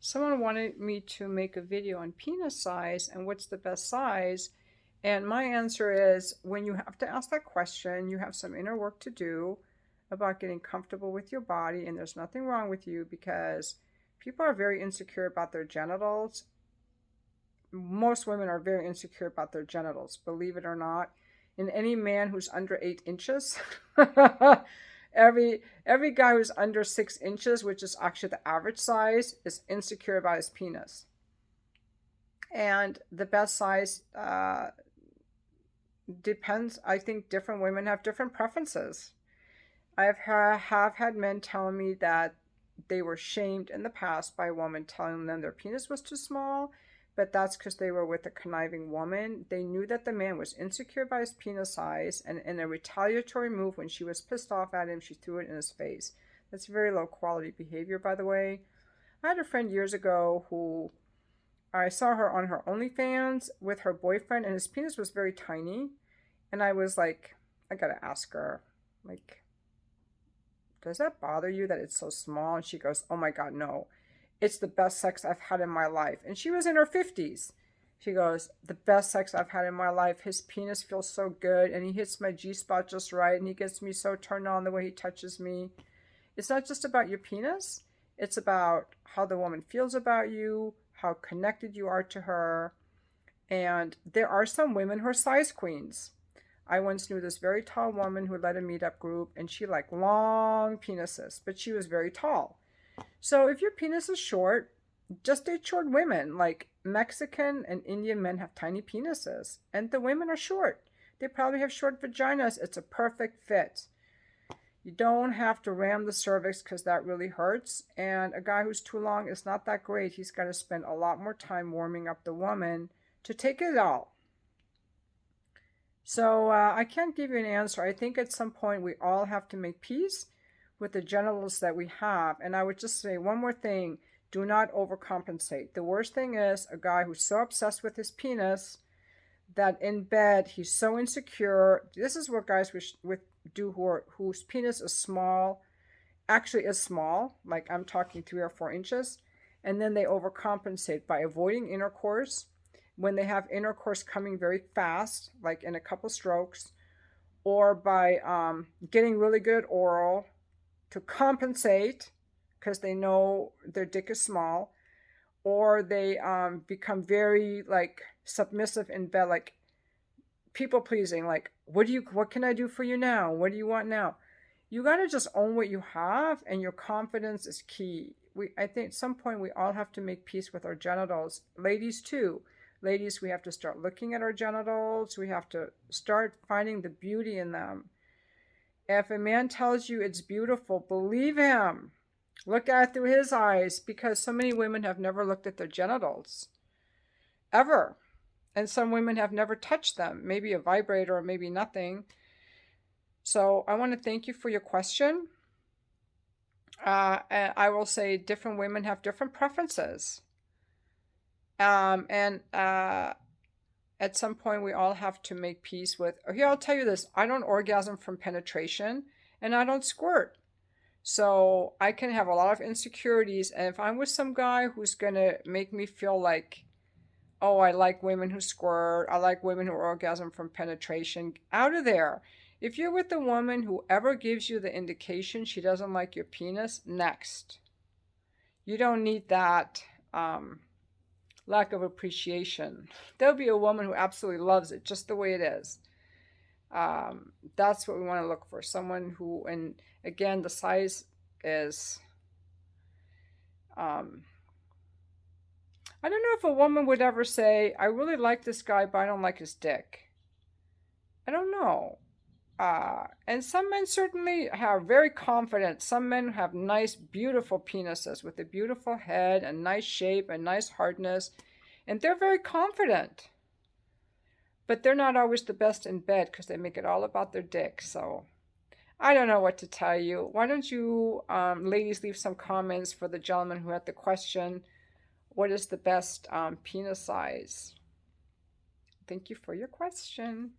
Someone wanted me to make a video on penis size and what's the best size. And my answer is when you have to ask that question, you have some inner work to do about getting comfortable with your body. And there's nothing wrong with you because people are very insecure about their genitals. Most women are very insecure about their genitals, believe it or not. And any man who's under 8 inches, every guy who's under 6 inches, which is actually the average size, is insecure about his penis. And the best size depends. I think different women have different preferences. Have had men tell me that they were shamed in the past by a woman telling them their penis was too small, but that's because they were with a conniving woman. They knew that the man was insecure by his penis size, and in a retaliatory move, when she was pissed off at him, she threw it in his face. That's very low quality behavior, by the way. I had a friend years ago who I saw her on her OnlyFans with her boyfriend, and his penis was very tiny. And I was like, I gotta ask her, like, does that bother you that it's so small? And she goes, oh my God, no. It's the best sex I've had in my life. And she was in her 50s. She goes, the best sex I've had in my life. His penis feels so good, and he hits my G-spot just right, and he gets me so turned on the way he touches me. It's not just about your penis. It's about how the woman feels about you, how connected you are to her. And there are some women who are size queens. I once knew this very tall woman who led a meetup group, and she liked long penises, but she was very tall. So if your penis is short, just date short women. Like Mexican and Indian men have tiny penises, and the women are short. They probably have short vaginas. It's a perfect fit. You don't have to ram the cervix because that really hurts. And a guy who's too long is not that great. He's got to spend a lot more time warming up the woman to take it all. So I can't give you an answer. I think at some point we all have to make peace with the genitals that we have. And I would just say one more thing. Do not overcompensate. The worst thing is a guy who's so obsessed with his penis that in bed he's so insecure. This is what guys do whose penis is small, actually is small, like I'm talking 3 or 4 inches, and then they overcompensate by avoiding intercourse when they have intercourse coming very fast, like in a couple strokes, or by getting really good oral to compensate because they know their dick is small, or they become very like submissive in bed, like people pleasing, like what can I do for you now? What do you want now? You got to just own what you have, and your confidence is key. I think at some point we all have to make peace with our genitals. Ladies too. Ladies, we have to start looking at our genitals. We have to start finding the beauty in them. If a man tells you it's beautiful, believe him. Look at it through his eyes, because so many women have never looked at their genitals. Ever. And some women have never touched them. Maybe a vibrator or maybe nothing. So I want to thank you for your question. And I will say different women have different preferences. And at some point we all have to make peace with, here, I'll tell you this, I don't orgasm from penetration, and I don't squirt. So I can have a lot of insecurities, and if I'm with some guy who's gonna make me feel like, oh, I like women who squirt, I like women who orgasm from penetration, out of there. If you're with a woman who ever gives you the indication she doesn't like your penis, next. You don't need that lack of appreciation. There'll be a woman who absolutely loves it just the way it is. That's what we want to look for. Someone who, and again, the size is, I don't know if a woman would ever say, I really like this guy, but I don't like his dick. I don't know. And some men certainly are very confident. Some men have nice, beautiful penises with a beautiful head and nice shape and nice hardness. And they're very confident. But they're not always the best in bed because they make it all about their dick. So I don't know what to tell you. Why don't you, ladies, leave some comments for the gentleman who had the question, what is the best penis size? Thank you for your question.